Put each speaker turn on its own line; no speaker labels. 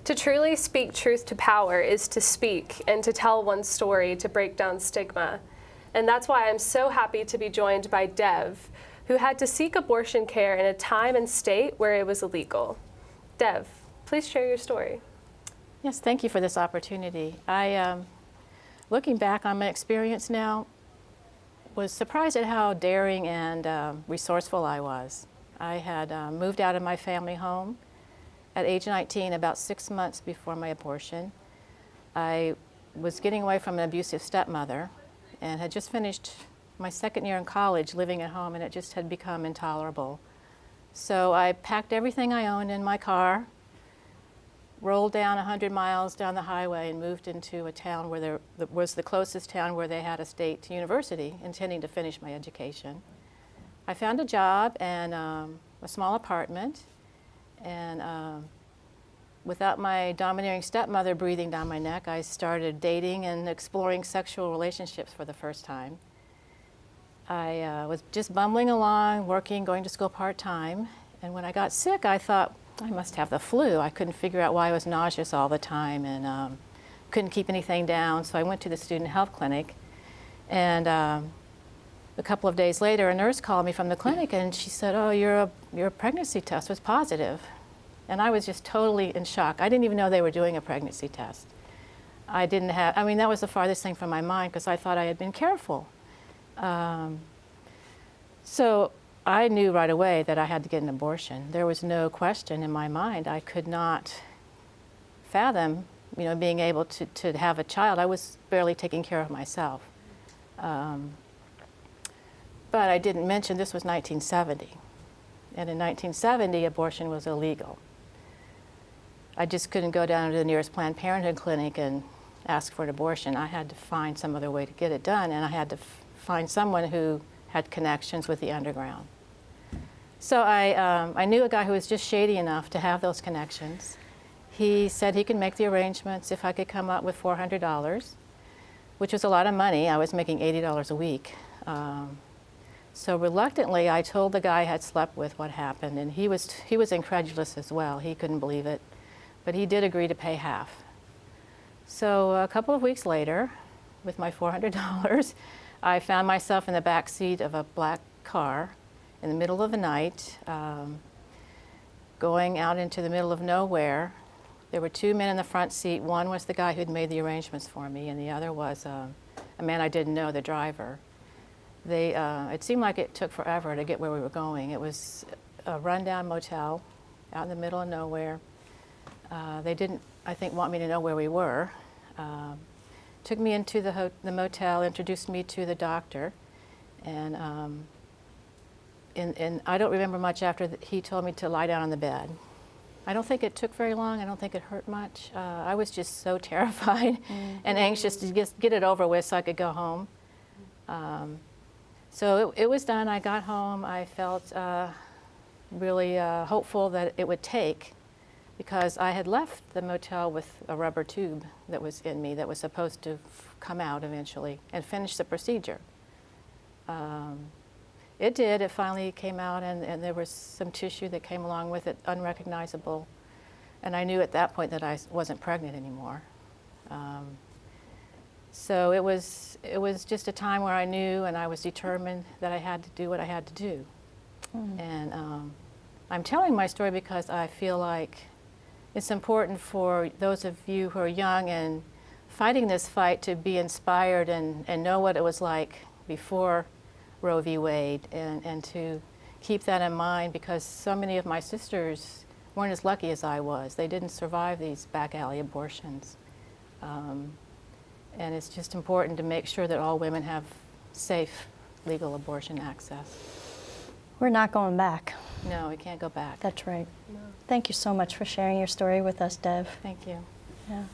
To truly speak truth to power is to speak and to tell one's story to break down stigma. And that's why I'm so happy to be joined by Dev, who had to seek abortion care in a time and state where it was illegal. Dev, please share your story.
Yes, thank you for this opportunity. Looking back on my experience now, was surprised at how daring and resourceful I was. I had moved out of my family home at age 19, about 6 months before my abortion. I was getting away from an abusive stepmother and had just finished my second year in college living at home, and it just had become intolerable. So I packed everything I owned in my car, rolled down 100 miles down the highway and moved into a town where there was the closest town where they had a state university, intending to finish my education. I found a job and a small apartment, and without my domineering stepmother breathing down my neck, I started dating and exploring sexual relationships for the first time. I was just bumbling along, working, going to school part-time, and when I got sick, I thought, I must have the flu. I couldn't figure out why I was nauseous all the time and couldn't keep anything down, so I went to the student health clinic, and a couple of days later, a nurse called me from the clinic, and she said, oh, your pregnancy test was positive. And I was just totally in shock. I didn't even know they were doing a pregnancy test. I mean, that was the farthest thing from my mind because I thought I had been careful. So I knew right away that I had to get an abortion. There was no question in my mind. I could not fathom, being able to have a child. I was barely taking care of myself. But I didn't mention this was 1970. And in 1970, abortion was illegal. I just couldn't go down to the nearest Planned Parenthood clinic and ask for an abortion. I had to find some other way to get it done, and I had to find someone who had connections with the underground. So I knew a guy who was just shady enough to have those connections. He said he could make the arrangements if I could come up with $400, which was a lot of money. I was making $80 a week. So reluctantly, I told the guy I had slept with what happened, and he was incredulous as well. He couldn't believe it, but he did agree to pay half. So a couple of weeks later, with my $400, I found myself in the back seat of a black car in the middle of the night, going out into the middle of nowhere. There were two men in the front seat. One was the guy who'd made the arrangements for me, and the other was a man I didn't know, the driver. It seemed like it took forever to get where we were going. It was a rundown motel out in the middle of nowhere. They didn't, I think, want me to know where we were. Took me into the motel, introduced me to the doctor, and I don't remember much after he told me to lie down on the bed. I don't think it took very long. I don't think it hurt much. I was just so terrified and anxious to get it over with so I could go home. So it was done. I got home. I felt really hopeful that it would take, because I had left the motel with a rubber tube that was in me that was supposed to come out eventually and finish the procedure. It did. It finally came out, and there was some tissue that came along with it, unrecognizable. And I knew at that point that I wasn't pregnant anymore. So it was just a time where I knew, and I was determined that I had to do what I had to do. And I'm telling my story because I feel like it's important for those of you who are young and fighting this fight to be inspired and know what it was like before Roe v. Wade, and to keep that in mind, because so many of my sisters weren't as lucky as I was. They didn't survive these back alley abortions. And it's just important to make sure that all women have safe, legal abortion access.
We're not going back.
No, we can't go back.
That's right.
No.
Thank you so much for sharing your story with us, Dev.
Thank you.
Yeah.